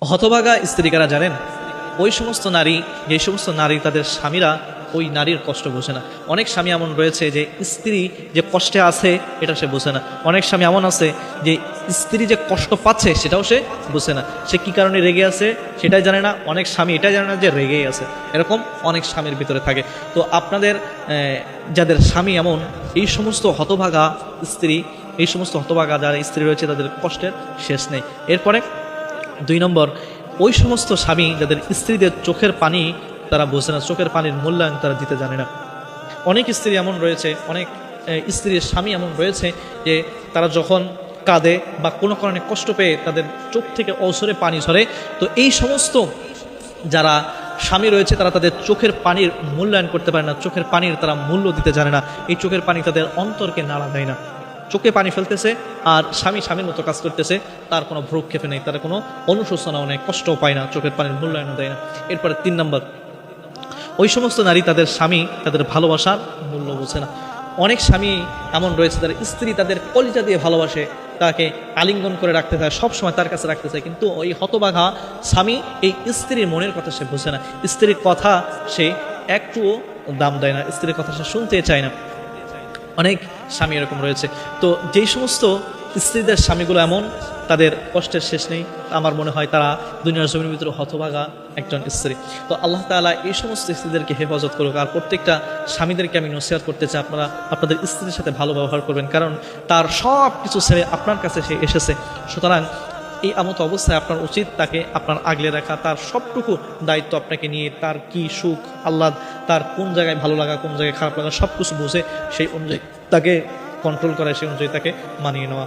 হতভাগা স্ত্রী কারা জানেন? ওই সমস্ত নারী, যে সমস্ত নারী তাদের স্বামীরা ওই নারীর কষ্ট বোঝে না। অনেক স্বামী এমন রয়েছে যে স্ত্রী যে কষ্টে আছে এটা সে বোঝে না। অনেক স্বামী এমন আছে যে স্ত্রী যে কষ্ট পাচ্ছে সেটাও সে বোঝে না। সে কি কারণে রেগে আছে সেটাই জানে না। অনেক স্বামী এটাই জানে না যে রেগেই আছে। এরকম অনেক স্বামীর ভিতরে থাকে। তো আপনাদের যাদের স্বামী এমন, এই সমস্ত হতভাগা স্ত্রী, এই সমস্ত হতভাগা যারা স্ত্রী রয়েছে তাদের কষ্টের শেষ নেই। এরপরে 2 নম্বর, ওই সমস্ত স্বামী যাদের স্ত্রীদের চোখের পানি তারা বোঝে না, চোখের পানির মূল্যায়ন তারা দিতে জানে না। অনেক স্ত্রী এমন রয়েছে, অনেক স্ত্রীর স্বামী এমন রয়েছে যে তারা যখন কাঁদে বা কোনো কারণে কষ্ট পেয়ে তাদের চোখ থেকে অঝরে পানি ঝরে। তো এই সমস্ত যারা স্বামী রয়েছে তারা তাদের চোখের পানির মূল্যায়ন করতে পারে না, চোখের পানির তারা মূল্য দিতে জানে না। এই চোখের পানি তাদের অন্তরকে নাড়া দেয় না। চোখে পানি ফেলতেছে আর স্বামী স্বামীর মতো কাজ করতেছে, তার কোনো ভ্রুক্ষেপে নেই, তার কোনো অনুশোচনাও নেই, কষ্টও পায় না, চোখের পানির মূল্যায়নও দেয় না। এরপরে 3 নম্বর, ওই সমস্ত নারী তাদের স্বামী তাদের ভালোবাসার মূল্য বোঝে না। অনেক স্বামী এমন রয়েছে তাদের স্ত্রী তাদের কলিজা দিয়ে ভালোবাসে, তাকে আলিঙ্গন করে রাখতে চায়, সবসময় তার কাছে রাখতে চায়, কিন্তু ওই হতভাগা স্বামী এই স্ত্রীর মনের কথা সে বোঝে না। স্ত্রীর কথা সে একটুও দাম দেয় না, স্ত্রীর কথা সে শুনতে চায় না। অনেক স্বামী এরকম রয়েছে। তো যেই সমস্ত স্ত্রীদের স্বামীগুলো এমন, তাদের কষ্টের শেষ নেই, আমার মনে হয় তারা দুনিয়ার জমির ভিতরে হতভাগা একজন স্ত্রী। তো আল্লাহ তাআলা এই সমস্ত স্ত্রীদেরকে হেফাজত করুক। আর প্রত্যেকটা স্বামীদেরকে আমি নসিহত করতে চাই, আপনারা আপনাদের স্ত্রীর সাথে ভালো ব্যবহার করবেন, কারণ তার সব কিছু ছেড়ে আপনার কাছে সে এসেছে। সুতরাং এই আমত অবস্থায় আপনার উচিত তাকে আপনার আগলে রাখা, তার সবটুকু দায়িত্ব আপনাকে নিয়ে, তার কি সুখ আহ্লাদ, তার কোন জায়গায় ভালো লাগা, কোন জায়গায় খারাপ লাগা, সব কিছু বুঝে সেই অনুযায়ী তাকে কন্ট্রোল করা, সেই অনুযায়ী তাকে মানিয়ে নেওয়া।